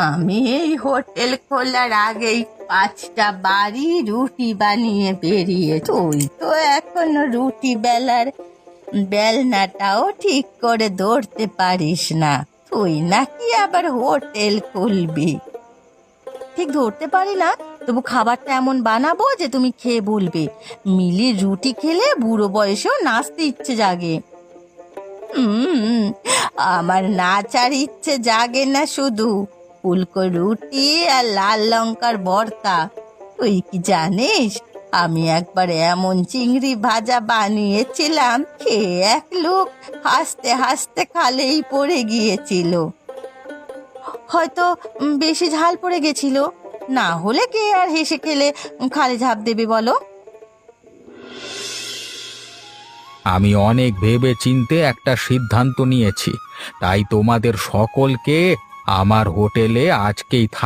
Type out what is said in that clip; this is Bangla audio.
আমি এই হোটেল খোলার আগেই 5টা বাড়ি রুটি বানিয়ে বেরিয়ে, তুই তো এখনো রুটি বেলার বেলনাটাও ঠিক করে ধরতে পারিস না, তুই নাকি আবার হোটেল খুলবি? ঠিক ধরতে পারি না, তবু খাবারটা এমন বানাবো যে তুমি খেয়ে বলবে মিলির রুটি খেলে বুড়ো বয়সেও নাচতে ইচ্ছে জাগে। হুম, আমার নাচার ইচ্ছে জাগে না শুধু, ফুলকো রুটি আর লাল লঙ্কার ভর্তা। তুই কি জানিস, আমি একবার এমন চিংড়ি ভাজা বানিয়েছিলাম, খেয়ে এক লোক হাসতে হাসতে খালেই পড়ে গিয়েছিল। হয়তো বেশি ঝাল পড়ে গেছিল, না হলে কে আর হেসে খেলে খালে ঝাঁপ দেবে বলো? আমি অনেক ভেবে চিন্তে একটা সিদ্ধান্ত নিয়েছি, তাই তোমাদের সকলকে আমার হোটেলে আজকেই থাক